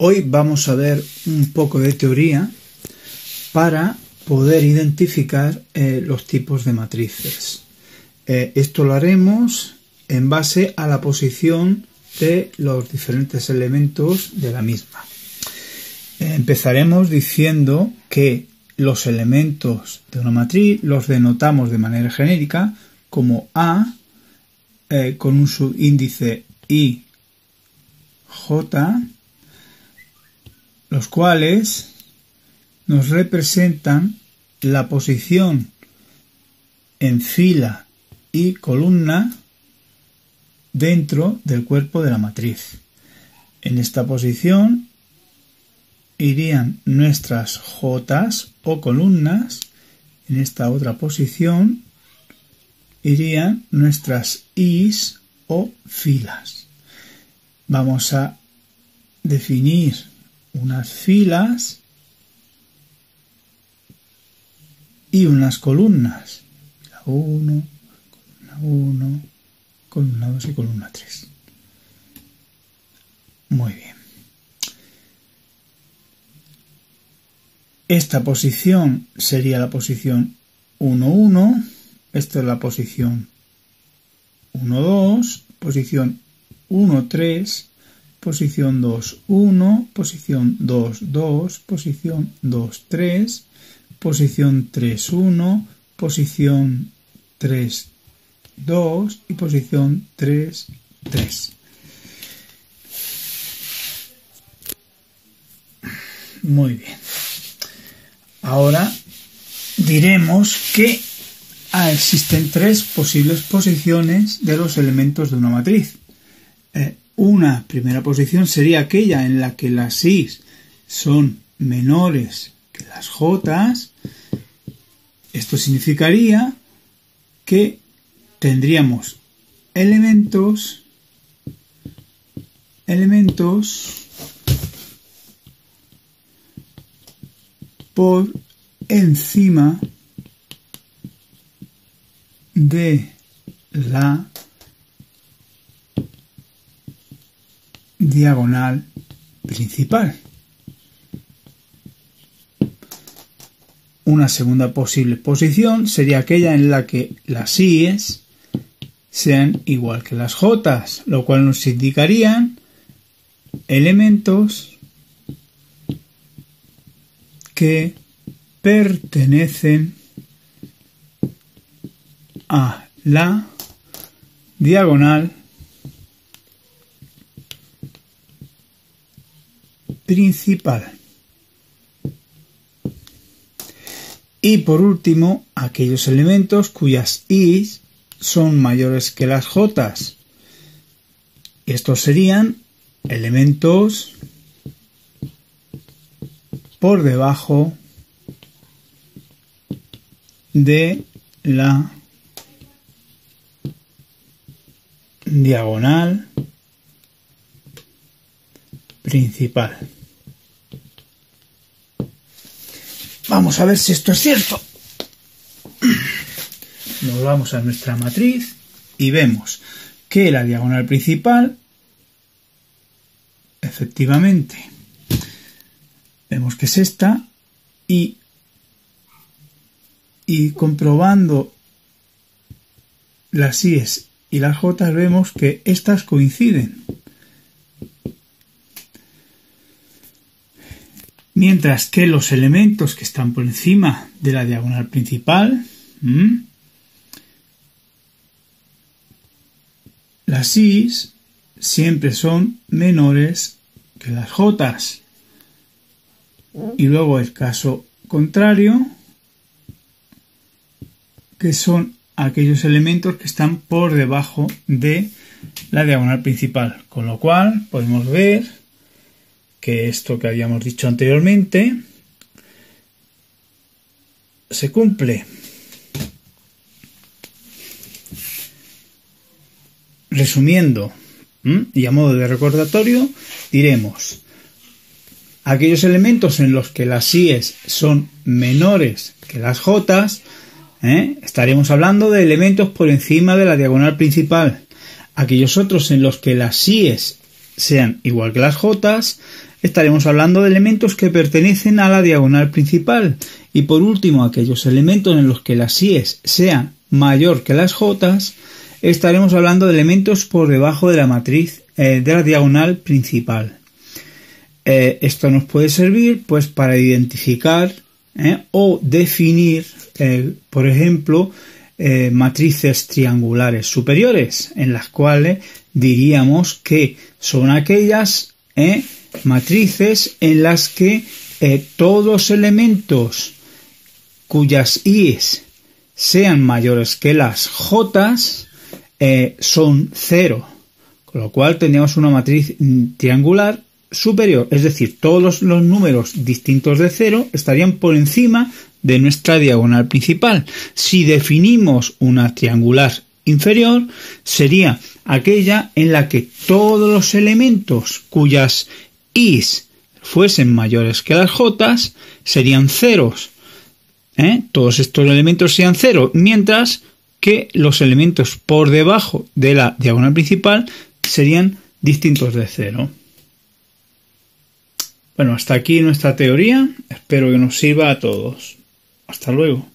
Hoy vamos a ver un poco de teoría para poder identificar los tipos de matrices. Esto lo haremos en base a la posición de los diferentes elementos de la misma. Empezaremos diciendo que los elementos de una matriz los denotamos de manera genérica como A con un subíndice I, J, los cuales nos representan la posición en fila y columna dentro del cuerpo de la matriz. En esta posición irían nuestras jotas o columnas, en esta otra posición irían nuestras i's o filas. Vamos a definir unas filas y unas columnas. La 1, columna 1, columna 2 y columna 3. Muy bien. Esta posición sería la posición 1, 1. Esta es la posición 1, 2. Posición 1, 3. Posición 2, 1. Posición 2, 2. Posición 2, 3. Posición 3, 1. Posición 3, 2. Y posición 3, 3. Muy bien. Ahora diremos que existen tres posibles posiciones de los elementos de una matriz. Una primera posición sería aquella en la que las i's son menores que las jotas. Esto significaría que tendríamos elementos por encima de la diagonal principal. Una segunda posible posición sería aquella en la que las i's sean igual que las jotas, lo cual nos indicarían elementos que pertenecen a la diagonal principal. Y por último, aquellos elementos cuyas i's son mayores que las jotas. Estos serían elementos por debajo de la diagonal principal. Vamos a ver si esto es cierto. Nos vamos a nuestra matriz y vemos que la diagonal principal, efectivamente, vemos que es esta y comprobando las i's y las jotas vemos que estas coinciden. Mientras que los elementos que están por encima de la diagonal principal, las i's siempre son menores que las jotas. Y luego el caso contrario, que son aquellos elementos que están por debajo de la diagonal principal. Con lo cual podemos ver que esto que habíamos dicho anteriormente se cumple. Resumiendo, y a modo de recordatorio, diremos aquellos elementos en los que las i's son menores que las jotas, estaremos hablando de elementos por encima de la diagonal principal. Aquellos otros en los que las i's sean igual que las jotas, estaremos hablando de elementos que pertenecen a la diagonal principal. Y por último, aquellos elementos en los que las i's sean mayor que las jotas, estaremos hablando de elementos por debajo de la matriz de la diagonal principal. Esto nos puede servir pues para identificar o definir, por ejemplo, matrices triangulares superiores, en las cuales diríamos que son aquellas matrices en las que todos los elementos cuyas i's sean mayores que las jotas son 0, con lo cual tendríamos una matriz triangular superior, es decir, todos los números distintos de 0 estarían por encima de nuestra diagonal principal. Si definimos una triangular inferior, sería aquella en la que todos los elementos cuyas i's fuesen mayores que las jotas serían ceros. Todos estos elementos serían 0, mientras que los elementos por debajo de la diagonal principal serían distintos de 0. Bueno, hasta aquí nuestra teoría. Espero que nos sirva a todos. Hasta luego.